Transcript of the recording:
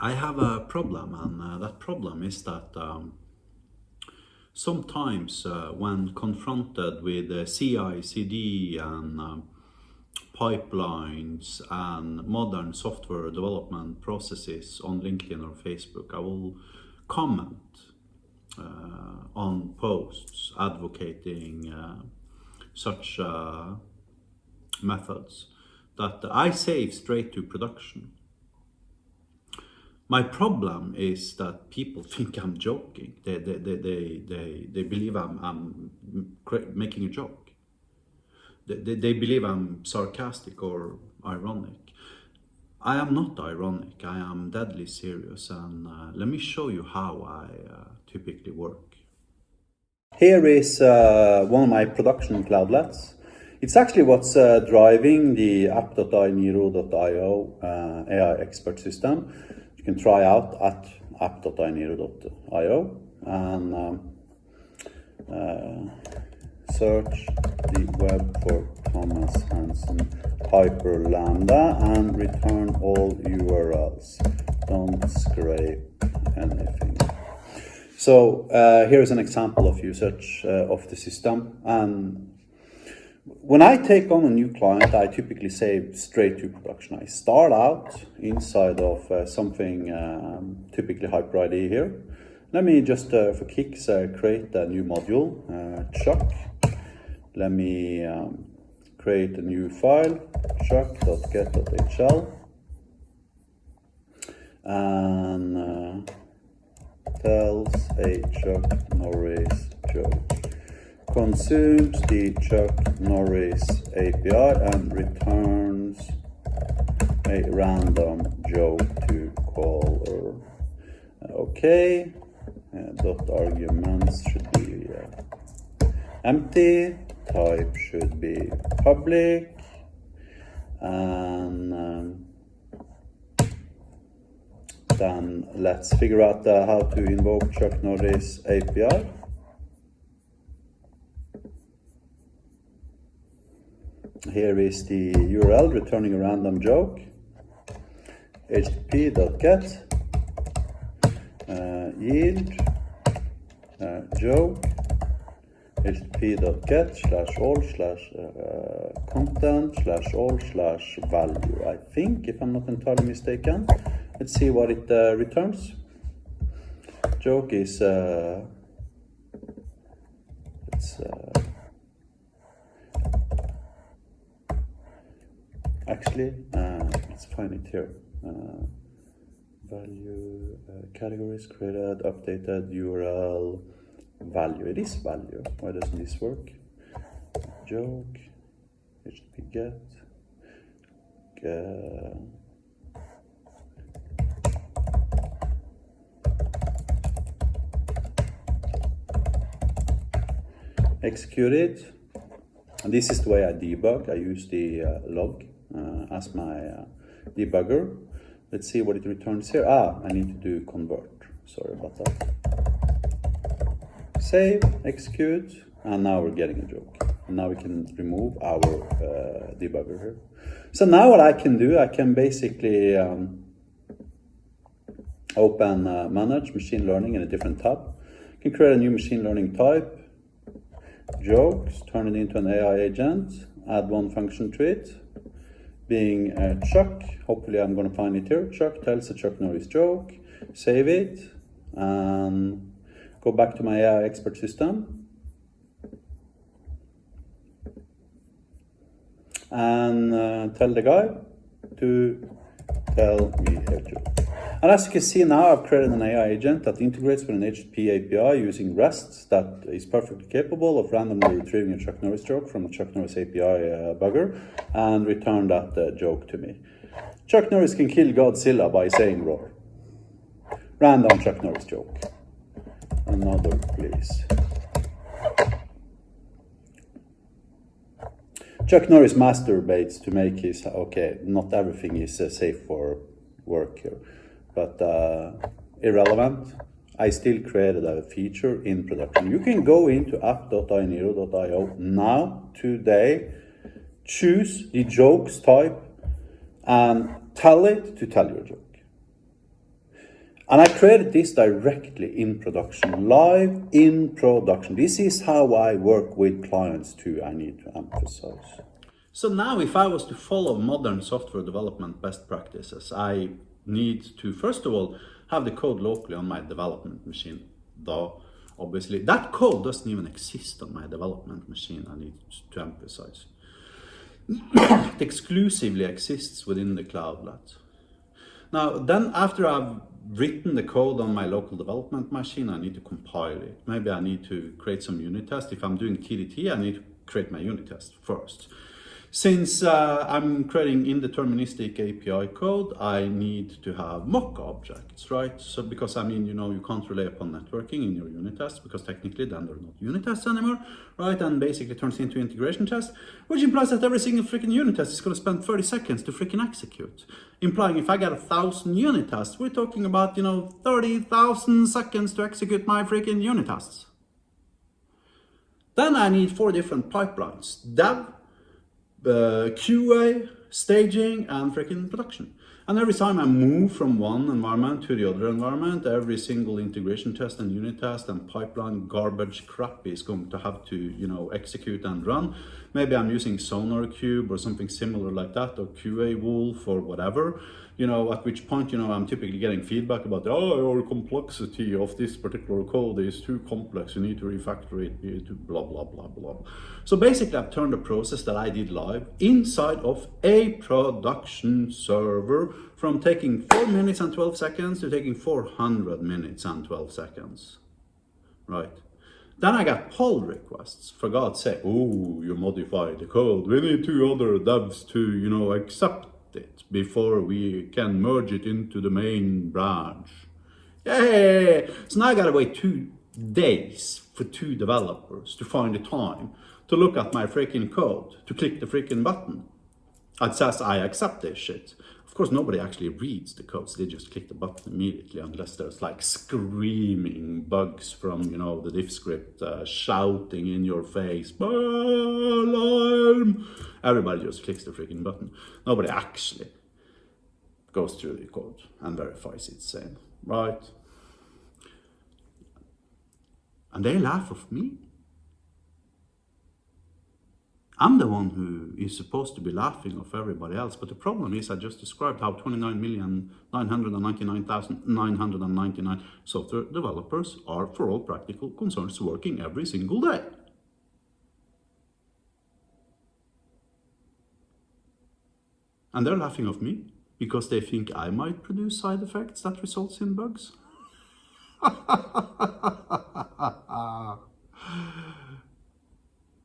I have a problem, and that problem is that sometimes when confronted with CI/CD and pipelines and modern software development processes on LinkedIn or Facebook, I will comment on posts advocating such methods that I save straight to production. My problem is that people think I'm joking. They believe I'm making a joke. They believe I'm sarcastic or ironic. I am not ironic. I am deadly serious, and let me show you how I typically work. Here is one of my production cloudlets. It's actually what's driving the app.iniro.io AI expert system. You can try out at app.iniro.io and search the web for Thomas Hansen Hyperlambda and return all URLs. Don't scrape anything. So here is an example of usage of the system. And when I take on a new client, I typically save straight to production. I start out inside of something typically HyperID here. Let me just, for kicks, create a new module, chuck. Let me create a new file, chuck.get.hl, and tells a Chuck Norris joke. Consumes the Chuck Norris API and returns a random joke to caller. Okay, dot arguments should be empty, type should be public, and then let's figure out how to invoke Chuck Norris API. Here is the URL returning a random joke, http.get yield joke, http.get/all/content/all/value, I think, if I'm not entirely mistaken. Let's see what it returns. Joke is let's find it here. Value, categories created, updated, URL, value. It is value. Why doesn't this work? Joke, HTTP get. Execute it. And this is the way I debug. I use the log as my debugger. Let's see what it returns here. I need to do convert. Sorry about that. Save, execute, and now we're getting a joke. And now we can remove our debugger here. So now what I can do, I can basically open manage machine learning in a different tab. I can create a new machine learning type, jokes, turn it into an AI agent, add one function to it, being Chuck. Hopefully I'm going to find it here. Chuck tells a Chuck Norris joke, save it, and go back to my AI expert system. And tell the guy to tell me a joke. And as you can see now, I've created an AI agent that integrates with an HTTP API using REST that is perfectly capable of randomly retrieving a Chuck Norris joke from the Chuck Norris API bugger and return that joke to me. Chuck Norris can kill Godzilla by saying roar. Random Chuck Norris joke. Another, please. Chuck Norris masturbates to make his, okay, not everything is safe for work here, but irrelevant. I still created a feature in production. You can go into app.iniro.io now, today, choose the jokes type and tell it to tell your joke. And I created this directly in production, live in production. This is how I work with clients too, I need to emphasize. So now if I was to follow modern software development best practices, I need to, first of all, have the code locally on my development machine. Though, obviously, that code doesn't even exist on my development machine, I need to emphasize. It exclusively exists within the cloudlet. Now, then after I've written the code on my local development machine, I need to compile it. Maybe I need to create some unit test. If I'm doing TDT, I need to create my unit test first. Since I'm creating indeterministic API code, I need to have mock objects, right? So because I mean, you know, you can't rely upon networking in your unit tests because technically then they're not unit tests anymore, right? And basically turns into integration tests, which implies that every single freaking unit test is going to spend 30 seconds to freaking execute. Implying if I got 1,000 unit tests, we're talking about, you know, 30,000 seconds to execute my freaking unit tests. Then I need 4 different pipelines: dev, QA, staging, and freaking production. And every time I move from one environment to the other environment, every single integration test and unit test and pipeline garbage crap is going to have to, you know, execute and run. Maybe I'm using Sonar Cube or something similar like that, or QA Wolf or whatever, you know, at which point, you know, I'm typically getting feedback about, oh, your complexity of this particular code is too complex, you need to refactor it to blah, blah, blah, blah. So basically I've turned a process that I did live inside of a production server from taking 4 minutes and 12 seconds to taking 400 minutes and 12 seconds, right? Then I got pull requests. For God's sake, oh, you modified the code. We need 2 other devs to, you know, accept it before we can merge it into the main branch. Yay! So now I gotta wait 2 days for 2 developers to find the time to look at my freaking code, to click the freaking button. It says I accept this shit. Of course, nobody actually reads the code, so they just click the button immediately, unless there's like screaming bugs from, you know, the diff script shouting in your face, alarm! Everybody just clicks the freaking button. Nobody actually goes through the code and verifies it's same, right? And they laugh at me. I'm the one who is supposed to be laughing of everybody else, but the problem is I just described how 29,999,999 software developers are, for all practical concerns, working every single day. And they're laughing at me because they think I might produce side effects that results in bugs.